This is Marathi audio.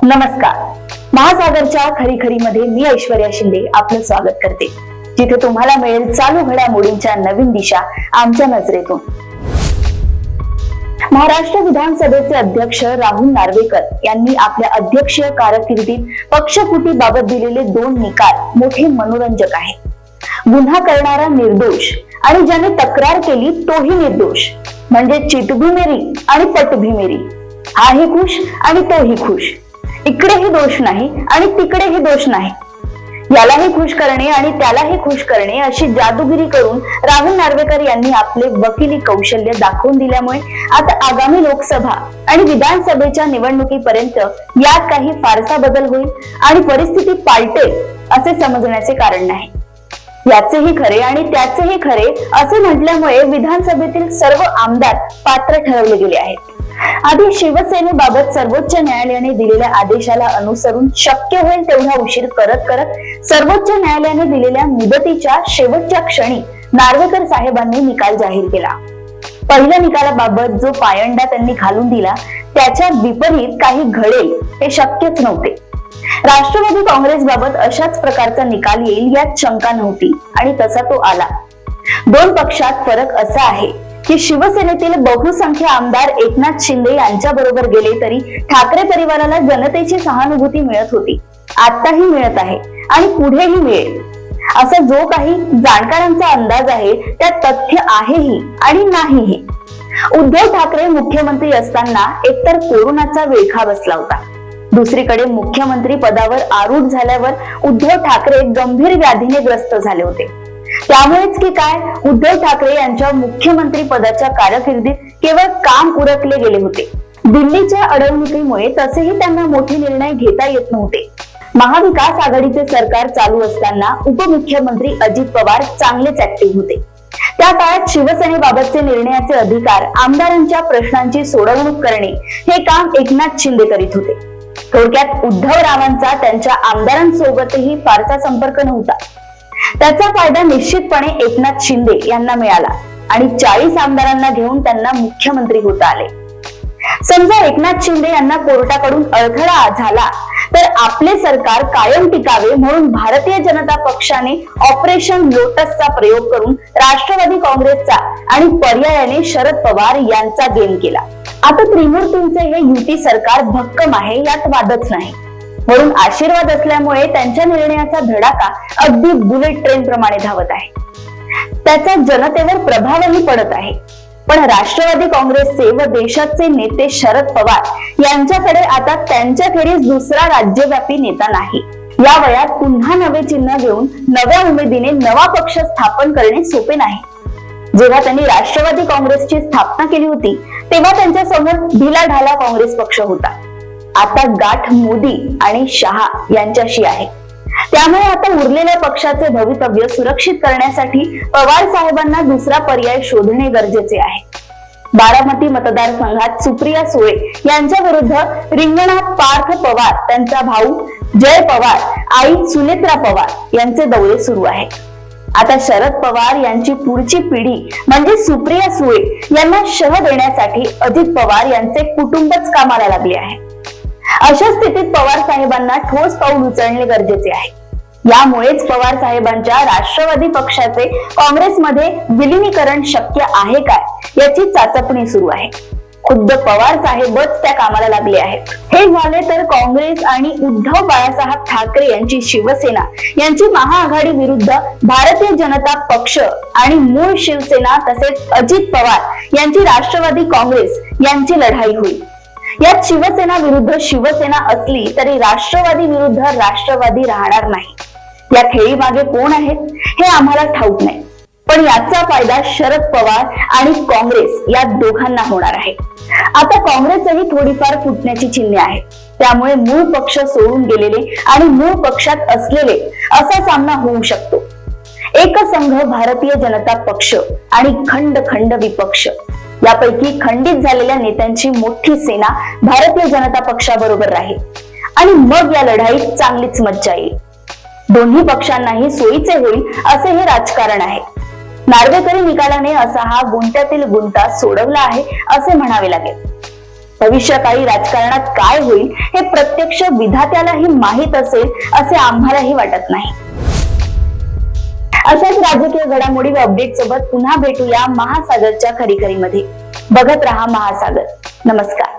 नमस्कार. महासागरच्या खरी-खरीमध्ये मी ऐश्वर्या शिंदे आपलं स्वागत करते, जिथे तुम्हाला मिळेल चालू घडामोडींच्या नवीन दिशा आमच्या नजरेतून. महाराष्ट्र विधानसभेचे अध्यक्ष राहुल नार्वेकर यांनी आपल्या अध्यक्षीय कारकिर्दीत पक्षफुटीबाबत दिलेले 2 निकाल मोठे मनोरंजक आहेत. गुन्हा करणारा निर्दोष आणि ज्याने तक्रार केली तोही निर्दोष, म्हणजे चित भी मेरी आणि पट भी मेरी. हाही खुश आणि तोही खुश. इकडेही दोष नाही आणि तिकडेही दोष नाही. यालाही खुश करणे आणि त्यालाही खुश करणे अशी जादूगिरी करून राहुल नार्वेकर यांनी आपले वकिली कौशल्य दाखवून दिल्यामुळे आता आगामी लोकसभा आणि विधानसभेच्या निवडणुकीपर्यंत यात काही फारसा बदल होईल आणि परिस्थिती पालटेल असे समजण्याचे कारण नाही. याचेही खरे आणि त्याचेही खरे असे म्हटल्यामुळे विधानसभेतील सर्व आमदार पात्र ठरवले गेले आहेत. आधी शिवसेनेबाबत सर्वोच्च न्यायालयाने दिलेल्या आदेशाला अनुसरून शक्य होईल तेवढा उशीर करत करत सर्वोच्च न्यायालयाने दिलेल्या मुदतीच्या शेवटच्या क्षणी नार्वेकर साहेबांनी निकाल जाहीर केला. पहिल्या निकालाबाबत जो पायंडा त्यांनी घालून दिला त्याच्या विपरीत काही घडेल हे शक्यच नव्हते. राष्ट्रवादी काँग्रेस बाबत अशाच प्रकारचा निकाल येईल यात शंका नव्हती आणि तसा तो आला. 2 पक्षात फरक असा आहे की शिवसेनेतील बहुसंख्य आमदार एकनाथ शिंदे यांच्या बरोबर गेले तरी ठाकरे परिवाराला जनतेची सहानुभूती मिळत होती, आताही मिळत आहे आणि पुढेही मिळेल असा जो काही जाणकारांचा अंदाज आहे त्यात तथ्य आहेही आणि नाहीही. उद्धव ठाकरे मुख्यमंत्री असताना एकतर कोरोनाचा विळखा बसला होता, दुसरीकडे मुख्यमंत्री पदावर आरूढ झाल्यावर उद्धव ठाकरे गंभीर व्याधीने ग्रस्त झाले होते. त्यामुळेच की काय, उद्धव ठाकरे यांच्या मुख्यमंत्री पदाच्या कारकिर्दीत केवळ काम उरकले गेले होते. दिल्लीच्या अडवणुकीमुळे तसेही त्यांना मोठे निर्णय घेता येत नव्हते. महाविकास आघाडीचे सरकार चालू असताना उपमुख्यमंत्री अजित पवार चांगलेच ऍक्टिव्ह होते. त्या काळात शिवसेनेबाबतचे निर्णयाचे अधिकार, आमदारांच्या प्रश्नांची सोडवणूक करणे हे काम एकनाथ शिंदे करीत होते. थोडक्यात उद्धवरावांचा त्यांच्या आमदारांसोबतही फारसा संपर्क नव्हता. त्याचा फायदा निश्चितपणे एकनाथ शिंदे यांना मिळाला आणि 40 आमदारांना घेऊन त्यांना मुख्यमंत्री होता आले. समजा एकनाथ शिंदे यांना कोर्टाकडून अडथळा झाला तर आपले सरकार कायम टिकावे म्हणून भारतीय जनता पक्षाने ऑपरेशन लोटसचा प्रयोग करून राष्ट्रवादी काँग्रेसचा आणि पर्यायाने शरद पवार यांचा गेम केला. आता त्रिमूर्तींचे हे युती सरकार भक्कम आहे यात वादच नाही. म्हणून आशीर्वाद असल्यामुळे त्यांच्या निर्णयाचा धडाका अगदी बुलेट ट्रेन प्रमाणे धावत आहे. त्याचा जनतेवर प्रभावही पडत आहे. पण राष्ट्रवादी काँग्रेसचे व देशाचे नेते शरद पवार यांच्याकडे आता त्यांच्याखेरीज दुसरा राज्यव्यापी नेता नाही. या वयात पुन्हा नवे चिन्ह घेऊन नव्या उमेदीने नवा पक्ष स्थापन करणे सोपे नाही. जेव्हा त्यांनी राष्ट्रवादी काँग्रेसची स्थापना केली होती तेव्हा त्यांच्या समोर ढिलाढाला काँग्रेस पक्ष होता. आता गाठ मोदी आणि शहा यांच्याशी आहे. त्यामुळे आता उरलेल्या पक्षाचे भवितव्य सुरक्षित करण्यासाठी पवार साहेबांना दुसरा पर्याय शोधणे गरजेचे आहे. बारामती मतदारसंघात सुप्रिया सुळे यांच्या विरुद्ध रिंगणात पार्थ पवार, त्यांचा भाऊ जय पवार, आई सुनेत्रा पवार यांचे दौरे सुरू आहेत. आता शरद पवार यांची पुढची पिढी म्हणजे सुप्रिया सुळे यांना शह देण्यासाठी अजित पवार यांचे कुटुंबच कामाला लागले आहे. अशा स्थितीत पवार साहेबांना ठोस पाऊल उचलणे गरजेचे आहे. यामुळेच पवार साहेबांच्या राष्ट्रवादी पक्षाचे काँग्रेसमध्ये विलिनीकरण शक्य आहे काय याची चाचपणी सुरू आहे. खुद्द पवार साहेबच त्या कामाला लागले आहेत. हे झाले तर काँग्रेस आणि उद्धव बाळासाहेब ठाकरे यांची शिवसेना यांची महाआघाडी विरुद्ध भारतीय जनता पक्ष आणि मूळ शिवसेना तसेच अजित पवार यांची राष्ट्रवादी काँग्रेस यांची लढाई होईल. यात शिवसेना विरुद्ध शिवसेना असली तरी राष्ट्रवादी विरुद्ध राष्ट्रवादी राहणार नाही. या खेळी मागे कोण आहेत हे आम्हाला ठाऊक नाही, पण याचा फायदा शरद पवार आणि काँग्रेस या दोघांना होणार आहे. आता काँग्रेसही थोडीफार फुटण्याची चिन्हे आहेत. त्यामुळे मूळ पक्ष सोडून गेलेले आणि मूळ पक्षात असलेले असा सामना होऊ शकतो. एकसंघ भारतीय जनता पक्ष आणि खंड खंड विपक्ष यापैकी खंडित झालेल्या नेत्यांची मोठी सेना भारतीय जनता पक्षाबरोबर राहील आणि मग या लढाईत चांगलीच मज्जा येईल. दोन्ही पक्षांनाही सोयीचे होईल असे हे राजकारण आहे. नार्वेकरी निकालाने असा हा गुंत्यातील गुंता सोडवला आहे असे म्हणावे लागेल. भविष्यकाळी राजकारणात काय होईल हे प्रत्यक्ष विधात्यालाही माहीत असेल असे आम्हालाही वाटत नाही. अशाच राजकीय घडामोडी व अपडेट सोबत पुन्हा भेटूया महासागरच्या खरीखरीमध्ये. बघत रहा महासागर. नमस्कार.